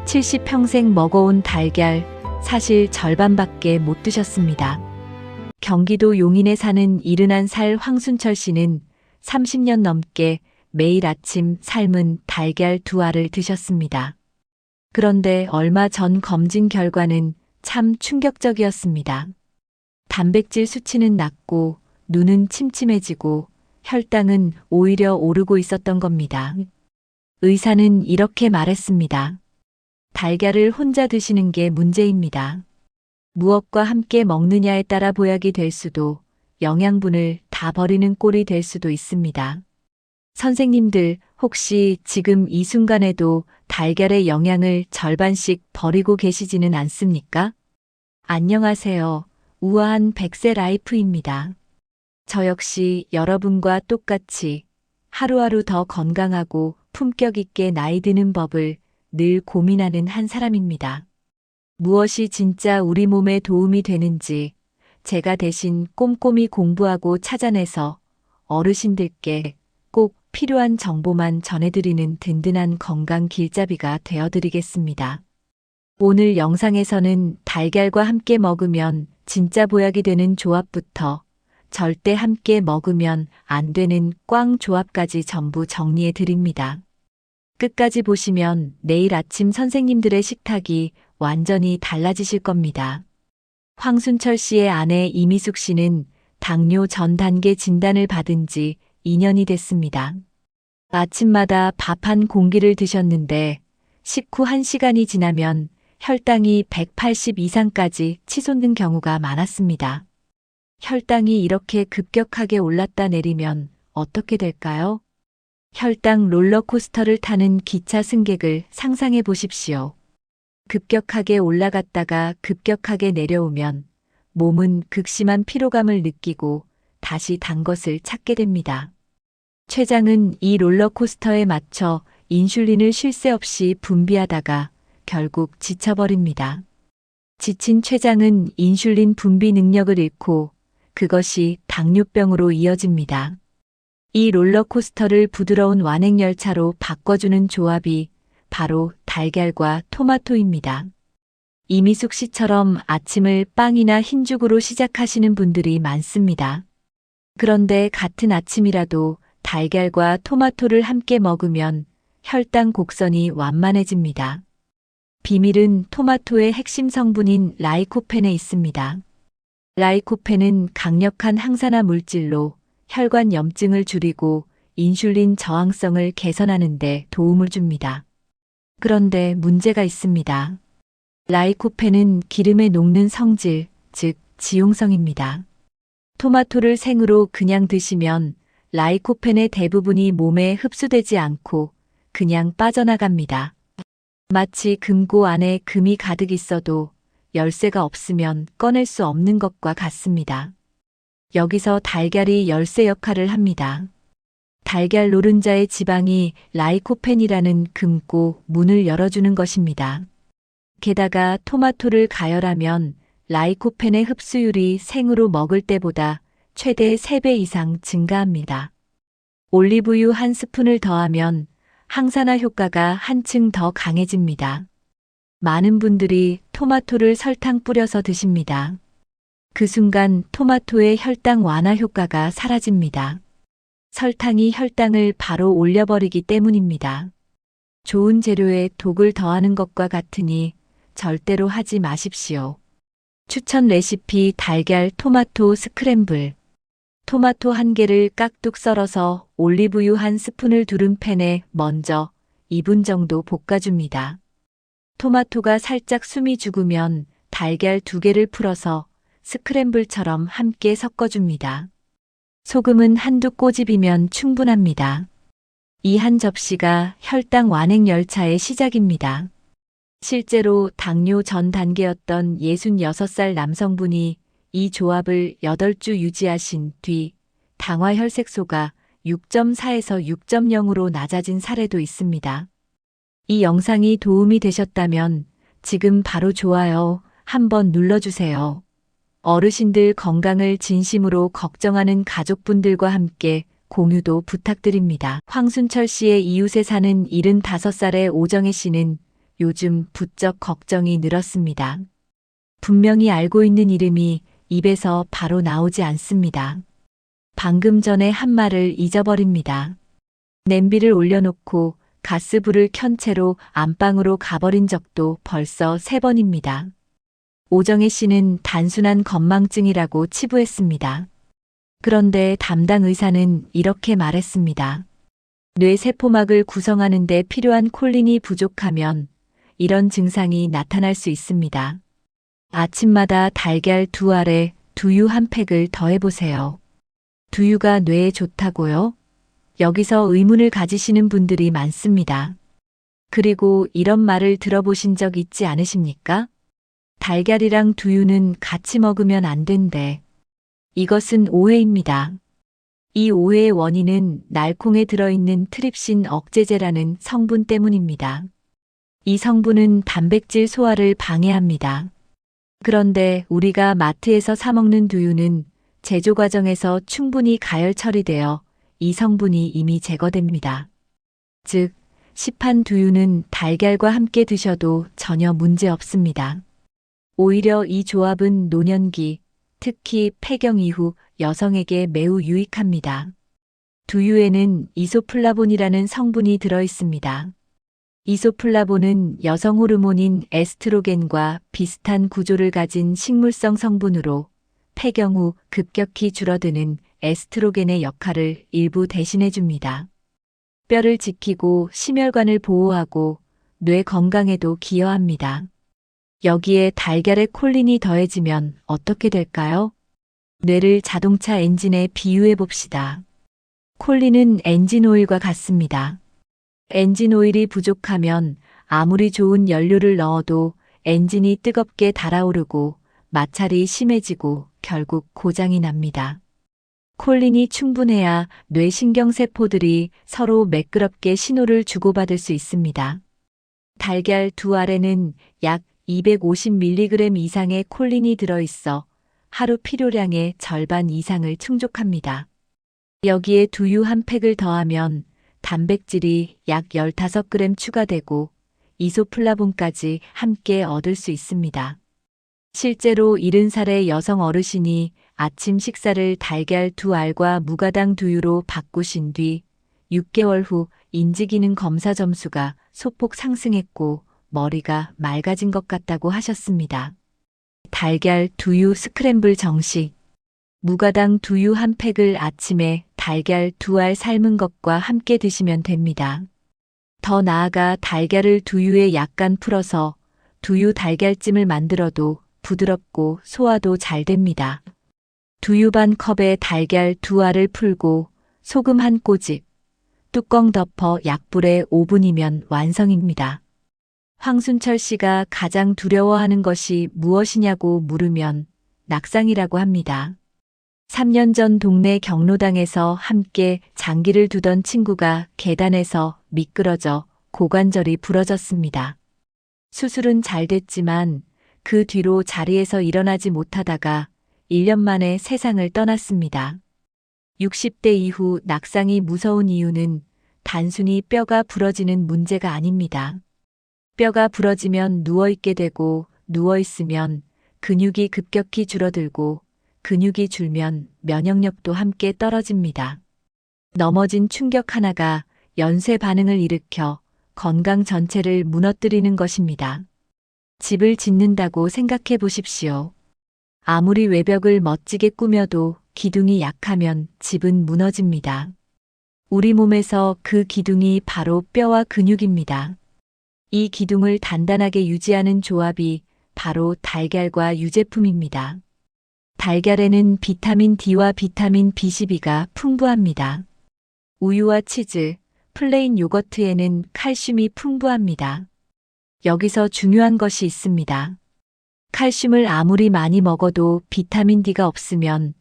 70평생 먹어온 달걀 사실 절반밖에 못 드셨습니다. 경기도 용인에 사는 71살 황순철 씨는 30년 넘게 매일 아침 삶은 달걀 2알을 드셨습니다. 그런데 얼마 전 검진 결과는 참 충격적이었습니다. 단백질 수치는 낮고 눈은 침침해지고 혈당은 오히려 오르고 있었던 겁니다. 의사는 이렇게 말했습니다. 달걀을 혼자 드시는 게 문제입니다. 무엇과 함께 먹느냐에 따라 보약이 될 수도 영양분을 다 버리는 꼴이 될 수도 있습니다. 선생님들 혹시 지금 이 순간에도 달걀의 영양을 절반씩 버리고 계시지는 않습니까? 안녕하세요. 우아한 100세 라이프입니다. 저 역시 여러분과 똑같이 하루하루 더 건강하고 품격 있게 나이 드는 법을 늘 고민하는 한 사람입니다. 무엇이 진짜 우리 몸에 도움이 되는지 제가 대신 꼼꼼히 공부하고 찾아내서 어르신들께 꼭 필요한 정보만 전해드리는 든든한 건강 길잡이가 되어드리겠습니다. 오늘 영상에서는 달걀과 함께 먹으면 진짜 보약이 되는 조합부터 절대 함께 먹으면 안 되는 꽝 조합까지 전부 정리해 드립니다. 끝까지 보시면 내일 아침 선생님들의 식탁이 완전히 달라지실 겁니다. 황순철 씨의 아내 이미숙 씨는 당뇨 전 단계 진단을 받은 지 2년이 됐습니다. 아침마다 밥 한 공기를 드셨는데 식후 1시간이 지나면 혈당이 180 이상까지 치솟는 경우가 많았습니다. 혈당이 이렇게 급격하게 올랐다 내리면 어떻게 될까요? 혈당 롤러코스터를 타는 기차 승객을 상상해 보십시오. 급격하게 올라갔다가 급격하게 내려오면 몸은 극심한 피로감을 느끼고 다시 단 것을 찾게 됩니다. 췌장은 이 롤러코스터에 맞춰 인슐린을 쉴 새 없이 분비하다가 결국 지쳐버립니다. 지친 췌장은 인슐린 분비 능력을 잃고 그것이 당뇨병으로 이어집니다. 이 롤러코스터를 부드러운 완행열차로 바꿔주는 조합이 바로 달걀과 토마토입니다. 이미숙 씨처럼 아침을 빵이나 흰죽으로 시작하시는 분들이 많습니다. 그런데 같은 아침이라도 달걀과 토마토를 함께 먹으면 혈당 곡선이 완만해집니다. 비밀은 토마토의 핵심 성분인 라이코펜에 있습니다. 라이코펜은 강력한 항산화 물질로 혈관 염증을 줄이고 인슐린 저항성을 개선하는 데 도움을 줍니다. 그런데 문제가 있습니다. 라이코펜은 기름에 녹는 성질, 즉 지용성입니다. 토마토를 생으로 그냥 드시면 라이코펜의 대부분이 몸에 흡수되지 않고 그냥 빠져나갑니다. 마치 금고 안에 금이 가득 있어도 열쇠가 없으면 꺼낼 수 없는 것과 같습니다. 여기서 달걀이 열쇠 역할을 합니다. 달걀 노른자의 지방이 라이코펜이라는 금고 문을 열어주는 것입니다. 게다가 토마토를 가열하면 라이코펜의 흡수율이 생으로 먹을 때보다 최대 3배 이상 증가합니다. 올리브유 1스푼을 더하면 항산화 효과가 한층 더 강해집니다. 많은 분들이 토마토를 설탕 뿌려서 드십니다. 그 순간 토마토의 혈당 완화 효과가 사라집니다. 설탕이 혈당을 바로 올려버리기 때문입니다. 좋은 재료에 독을 더하는 것과 같으니 절대로 하지 마십시오. 추천 레시피 달걀 토마토 스크램블. 토마토 1개를 깍둑 썰어서 올리브유 1스푼을 두른 팬에 먼저 2분 정도 볶아줍니다. 토마토가 살짝 숨이 죽으면 달걀 2개를 풀어서 스크램블처럼 함께 섞어줍니다. 소금은 한두 꼬집이면 충분합니다. 이 한 접시가 혈당 완행 열차의 시작입니다. 실제로 당뇨 전 단계였던 66살 남성분이 이 조합을 8주 유지하신 뒤 당화 혈색소가 6.4에서 6.0으로 낮아진 사례도 있습니다. 이 영상이 도움이 되셨다면 지금 바로 좋아요 한번 눌러주세요. 어르신들 건강을 진심으로 걱정하는 가족분들과 함께 공유도 부탁드립니다. 황순철 씨의 이웃에 사는 75살의 오정혜 씨는 요즘 부쩍 걱정이 늘었습니다. 분명히 알고 있는 이름이 입에서 바로 나오지 않습니다. 방금 전에 한 말을 잊어버립니다. 냄비를 올려놓고 가스불을 켠 채로 안방으로 가버린 적도 벌써 3번입니다. 오정혜 씨는 단순한 건망증이라고 치부했습니다. 그런데 담당 의사는 이렇게 말했습니다. 뇌세포막을 구성하는 데 필요한 콜린이 부족하면 이런 증상이 나타날 수 있습니다. 아침마다 달걀 2알에 두유 1팩을 더해보세요. 두유가 뇌에 좋다고요? 여기서 의문을 가지시는 분들이 많습니다. 그리고 이런 말을 들어보신 적 있지 않으십니까? 달걀이랑 두유는 같이 먹으면 안 된대. 이것은 오해입니다. 이 오해의 원인은 날콩에 들어있는 트립신 억제제라는 성분 때문입니다. 이 성분은 단백질 소화를 방해합니다. 그런데 우리가 마트에서 사 먹는 두유는 제조 과정에서 충분히 가열 처리되어 이 성분이 이미 제거됩니다. 즉, 시판 두유는 달걀과 함께 드셔도 전혀 문제 없습니다. 오히려 이 조합은 노년기, 특히 폐경 이후 여성에게 매우 유익합니다. 두유에는 이소플라본이라는 성분이 들어있습니다. 이소플라본은 여성 호르몬인 에스트로겐과 비슷한 구조를 가진 식물성 성분으로 폐경 후 급격히 줄어드는 에스트로겐의 역할을 일부 대신해 줍니다. 뼈를 지키고 심혈관을 보호하고 뇌 건강에도 기여합니다. 여기에 달걀의 콜린이 더해지면 어떻게 될까요? 뇌를 자동차 엔진에 비유해 봅시다. 콜린은 엔진 오일과 같습니다. 엔진 오일이 부족하면 아무리 좋은 연료를 넣어도 엔진이 뜨겁게 달아오르고 마찰이 심해지고 결국 고장이 납니다. 콜린이 충분해야 뇌신경세포들이 서로 매끄럽게 신호를 주고받을 수 있습니다. 달걀 2알에는 약 250mg 이상의 콜린이 들어있어 하루 필요량의 절반 이상을 충족합니다. 여기에 두유 1팩을 더하면 단백질이 약 15g 추가되고 이소플라본까지 함께 얻을 수 있습니다. 실제로 70살의 여성 어르신이 아침 식사를 달걀 2알과 무가당 두유로 바꾸신 뒤 6개월 후 인지기능 검사 점수가 소폭 상승했고 머리가 맑아진 것 같다고 하셨습니다. 달걀 두유 스크램블 정식. 무가당 두유 1팩을 아침에 달걀 2알 삶은 것과 함께 드시면 됩니다. 더 나아가 달걀을 두유에 약간 풀어서 두유 달걀찜을 만들어도 부드럽고 소화도 잘 됩니다. 두유 반 컵에 달걀 2알을 풀고 소금 한 꼬집, 뚜껑 덮어 약불에 5분이면 완성입니다. 황순철 씨가 가장 두려워하는 것이 무엇이냐고 물으면 낙상이라고 합니다. 3년 전 동네 경로당에서 함께 장기를 두던 친구가 계단에서 미끄러져 고관절이 부러졌습니다. 수술은 잘 됐지만 그 뒤로 자리에서 일어나지 못하다가 1년 만에 세상을 떠났습니다. 60대 이후 낙상이 무서운 이유는 단순히 뼈가 부러지는 문제가 아닙니다. 뼈가 부러지면 누워있게 되고 누워있으면 근육이 급격히 줄어들고 근육이 줄면 면역력도 함께 떨어집니다. 넘어진 충격 하나가 연쇄 반응을 일으켜 건강 전체를 무너뜨리는 것입니다. 집을 짓는다고 생각해 보십시오. 아무리 외벽을 멋지게 꾸며도 기둥이 약하면 집은 무너집니다. 우리 몸에서 그 기둥이 바로 뼈와 근육입니다. 이 기둥을 단단하게 유지하는 조합이 바로 달걀과 유제품입니다. 달걀에는 비타민 D와 비타민 B12가 풍부합니다. 우유와 치즈, 플레인 요거트에는 칼슘이 풍부합니다. 여기서 중요한 것이 있습니다. 칼슘을 아무리 많이 먹어도 비타민 D가 없으면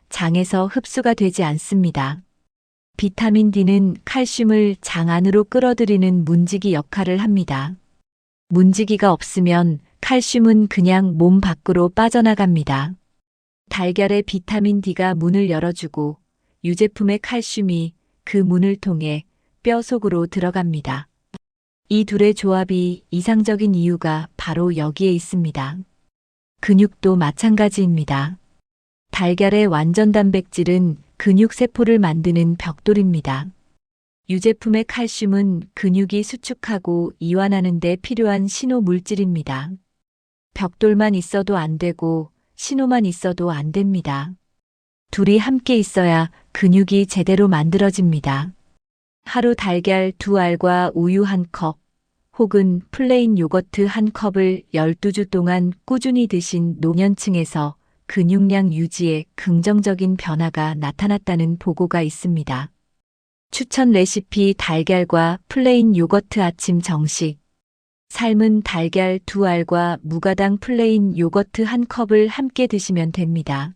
장에서 흡수가 되지 않습니다. 비타민 D는 칼슘을 장 안으로 끌어들이는 문지기 역할을 합니다. 문지기가 없으면 칼슘은 그냥 몸 밖으로 빠져나갑니다. 달걀의 비타민 D가 문을 열어주고 유제품의 칼슘이 그 문을 통해 뼈 속으로 들어갑니다. 이 둘의 조합이 이상적인 이유가 바로 여기에 있습니다. 근육도 마찬가지입니다. 달걀의 완전 단백질은 근육 세포를 만드는 벽돌입니다. 유제품의 칼슘은 근육이 수축하고 이완하는 데 필요한 신호 물질입니다. 벽돌만 있어도 안 되고 신호만 있어도 안 됩니다. 둘이 함께 있어야 근육이 제대로 만들어집니다. 하루 달걀 2알과 우유 1컵, 혹은 플레인 요거트 1컵을 12주 동안 꾸준히 드신 노년층에서 근육량 유지에 긍정적인 변화가 나타났다는 보고가 있습니다. 추천 레시피 달걀과 플레인 요거트 아침 정식. 삶은 달걀 2알과 무가당 플레인 요거트 1컵을 함께 드시면 됩니다.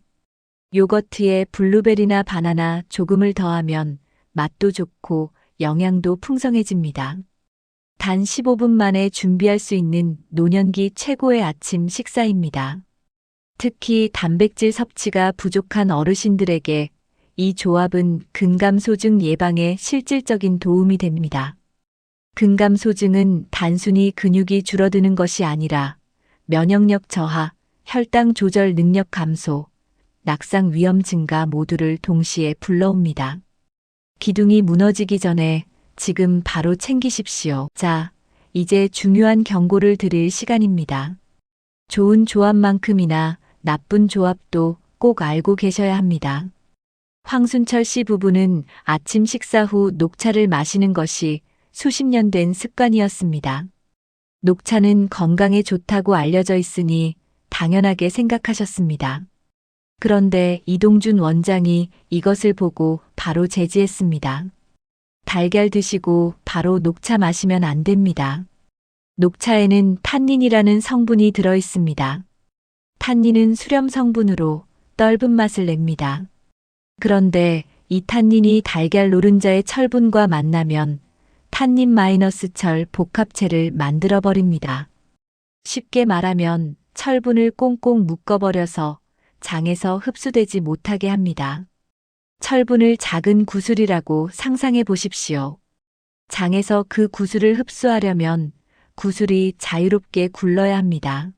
요거트에 블루베리나 바나나 조금을 더하면 맛도 좋고 영양도 풍성해집니다. 단 15분 만에 준비할 수 있는 노년기 최고의 아침 식사입니다. 특히 단백질 섭취가 부족한 어르신들에게 이 조합은 근감소증 예방에 실질적인 도움이 됩니다. 근감소증은 단순히 근육이 줄어드는 것이 아니라 면역력 저하, 혈당 조절 능력 감소, 낙상 위험 증가 모두를 동시에 불러옵니다. 기둥이 무너지기 전에 지금 바로 챙기십시오. 자, 이제 중요한 경고를 드릴 시간입니다. 좋은 조합만큼이나 나쁜 조합도 꼭 알고 계셔야 합니다. 황순철 씨 부부는 아침 식사 후 녹차를 마시는 것이 수십 년 된 습관이었습니다. 녹차는 건강에 좋다고 알려져 있으니 당연하게 생각하셨습니다. 그런데 이동준 원장이 이것을 보고 바로 제지했습니다. 달걀 드시고 바로 녹차 마시면 안 됩니다. 녹차에는 탄닌이라는 성분이 들어 있습니다. 탄닌은 수렴 성분으로 떫은 맛을 냅니다. 그런데 이 탄닌이 달걀 노른자의 철분과 만나면 탄닌 마이너스 철 복합체를 만들어 버립니다. 쉽게 말하면 철분을 꽁꽁 묶어버려서 장에서 흡수되지 못하게 합니다. 철분을 작은 구슬이라고 상상해 보십시오. 장에서 그 구슬을 흡수하려면 구슬이 자유롭게 굴러야 합니다.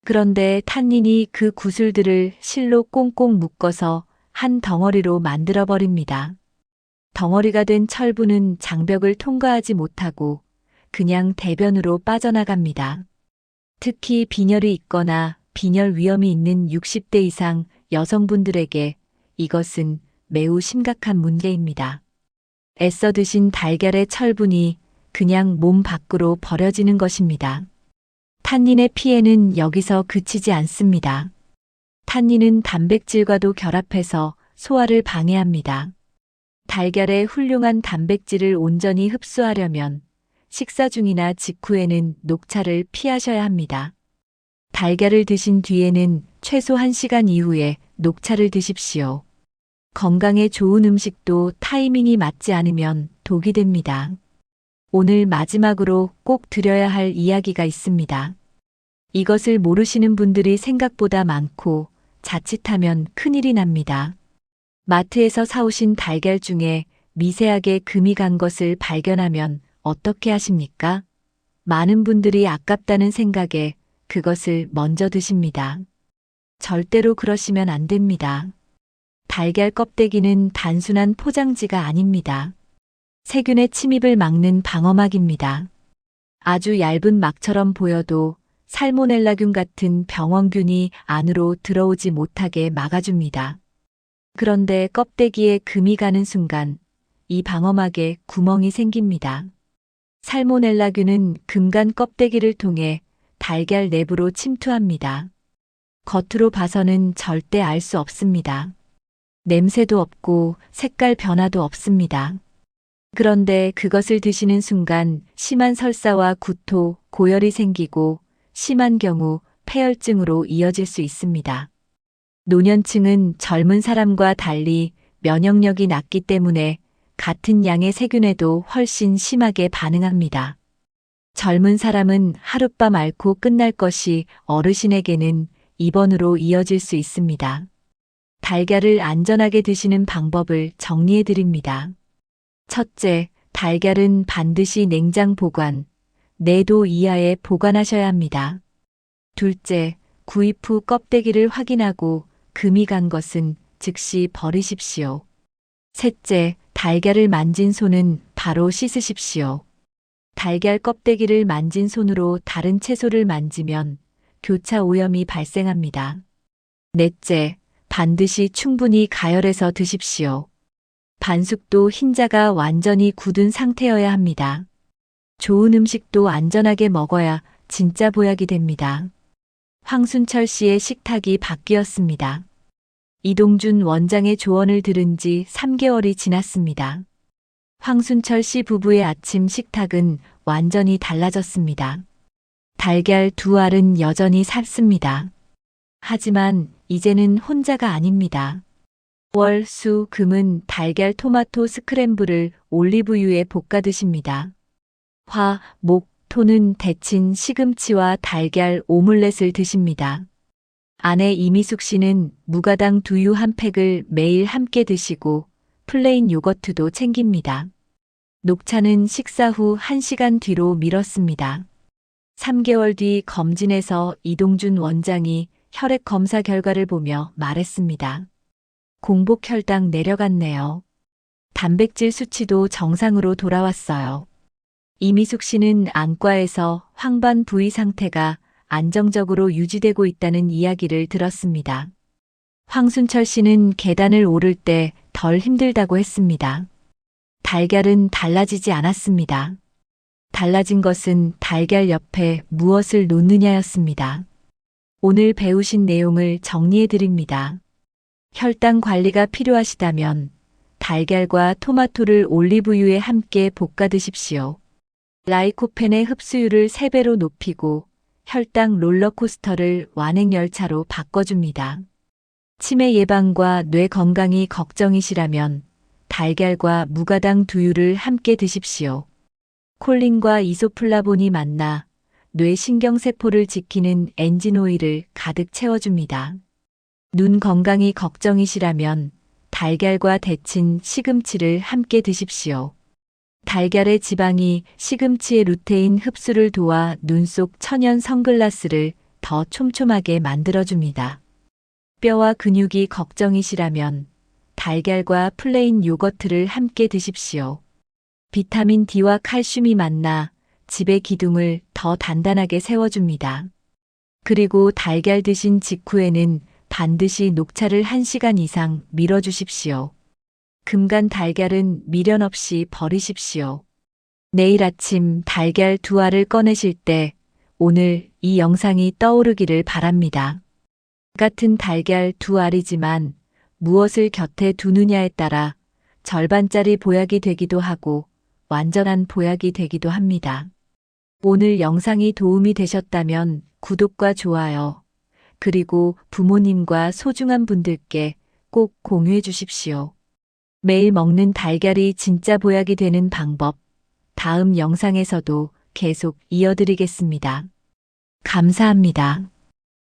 그런데 탄닌이 그 구슬들을 실로 꽁꽁 묶어서 한 덩어리로 만들어 버립니다. 덩어리가 된 철분은 장벽을 통과하지 못하고 그냥 대변으로 빠져나갑니다. 특히 빈혈이 있거나 빈혈 위험이 있는 60대 이상 여성분들에게 이것은 매우 심각한 문제입니다. 애써 드신 달걀의 철분이 그냥 몸 밖으로 버려지는 것입니다. 탄닌의 피해는 여기서 그치지 않습니다. 탄닌은 단백질과도 결합해서 소화를 방해합니다. 달걀의 훌륭한 단백질을 온전히 흡수하려면 식사 중이나 직후에는 녹차를 피하셔야 합니다. 달걀을 드신 뒤에는 최소 1시간 이후에 녹차를 드십시오. 건강에 좋은 음식도 타이밍이 맞지 않으면 독이 됩니다. 오늘 마지막으로 꼭 드려야 할 이야기가 있습니다. 이것을 모르시는 분들이 생각보다 많고 자칫하면 큰일이 납니다. 마트에서 사오신 달걀 중에 미세하게 금이 간 것을 발견하면 어떻게 하십니까? 많은 분들이 아깝다는 생각에 그것을 먼저 드십니다. 절대로 그러시면 안 됩니다. 달걀 껍데기는 단순한 포장지가 아닙니다. 세균의 침입을 막는 방어막입니다. 아주 얇은 막처럼 보여도 살모넬라균 같은 병원균이 안으로 들어오지 못하게 막아줍니다. 그런데 껍데기에 금이 가는 순간 이 방어막에 구멍이 생깁니다. 살모넬라균은 금간 껍데기를 통해 달걀 내부로 침투합니다. 겉으로 봐서는 절대 알 수 없습니다. 냄새도 없고 색깔 변화도 없습니다. 그런데 그것을 드시는 순간 심한 설사와 구토, 고열이 생기고 심한 경우 폐혈증으로 이어질 수 있습니다. 노년층은 젊은 사람과 달리 면역력이 낮기 때문에 같은 양의 세균에도 훨씬 심하게 반응합니다. 젊은 사람은 하룻밤 앓고 끝날 것이 어르신에게는 입원으로 이어질 수 있습니다. 달걀을 안전하게 드시는 방법을 정리해 드립니다. 첫째, 달걀은 반드시 냉장 보관, 4도 이하에 보관하셔야 합니다. 둘째, 구입 후 껍데기를 확인하고 금이 간 것은 즉시 버리십시오. 셋째, 달걀을 만진 손은 바로 씻으십시오. 달걀 껍데기를 만진 손으로 다른 채소를 만지면 교차 오염이 발생합니다. 넷째, 반드시 충분히 가열해서 드십시오. 반숙도 흰자가 완전히 굳은 상태여야 합니다. 좋은 음식도 안전하게 먹어야 진짜 보약이 됩니다. 황순철 씨의 식탁이 바뀌었습니다. 이동준 원장의 조언을 들은 지 3개월이 지났습니다. 황순철 씨 부부의 아침 식탁은 완전히 달라졌습니다. 달걀 2알은 여전히 샀습니다. 하지만 이제는 혼자가 아닙니다. 월, 수, 금은 달걀 토마토 스크램블을 올리브유에 볶아 드십니다. 화, 목, 토는 데친 시금치와 달걀 오믈렛을 드십니다. 아내 이미숙 씨는 무가당 두유 한 팩을 매일 함께 드시고 플레인 요거트도 챙깁니다. 녹차는 식사 후 1시간 뒤로 미뤘습니다. 3개월 뒤 검진에서 이동준 원장이 혈액 검사 결과를 보며 말했습니다. 공복 혈당 내려갔네요. 단백질 수치도 정상으로 돌아왔어요. 이미숙 씨는 안과에서 황반 부위 상태가 안정적으로 유지되고 있다는 이야기를 들었습니다. 황순철 씨는 계단을 오를 때 덜 힘들다고 했습니다. 달걀은 달라지지 않았습니다. 달라진 것은 달걀 옆에 무엇을 놓느냐였습니다. 오늘 배우신 내용을 정리해 드립니다. 혈당 관리가 필요하시다면 달걀과 토마토를 올리브유에 함께 볶아 드십시오. 라이코펜의 흡수율을 3배로 높이고 혈당 롤러코스터를 완행열차로 바꿔줍니다. 치매 예방과 뇌 건강이 걱정이시라면 달걀과 무가당 두유를 함께 드십시오. 콜린과 이소플라본이 만나 뇌 신경세포를 지키는 엔진 오일을 가득 채워줍니다. 눈 건강이 걱정이시라면 달걀과 데친 시금치를 함께 드십시오. 달걀의 지방이 시금치의 루테인 흡수를 도와 눈 속 천연 선글라스를 더 촘촘하게 만들어줍니다. 뼈와 근육이 걱정이시라면 달걀과 플레인 요거트를 함께 드십시오. 비타민 D와 칼슘이 만나 집의 기둥을 더 단단하게 세워줍니다. 그리고 달걀 드신 직후에는 반드시 녹차를 1시간 이상 밀어주십시오. 금간 달걀은 미련 없이 버리십시오. 내일 아침 달걀 2알을 꺼내실 때 오늘 이 영상이 떠오르기를 바랍니다. 같은 달걀 2알이지만 무엇을 곁에 두느냐에 따라 절반짜리 보약이 되기도 하고 완전한 보약이 되기도 합니다. 오늘 영상이 도움이 되셨다면 구독과 좋아요, 그리고 부모님과 소중한 분들께 꼭 공유해 주십시오. 매일 먹는 달걀이 진짜 보약이 되는 방법, 다음 영상에서도 계속 이어드리겠습니다. 감사합니다.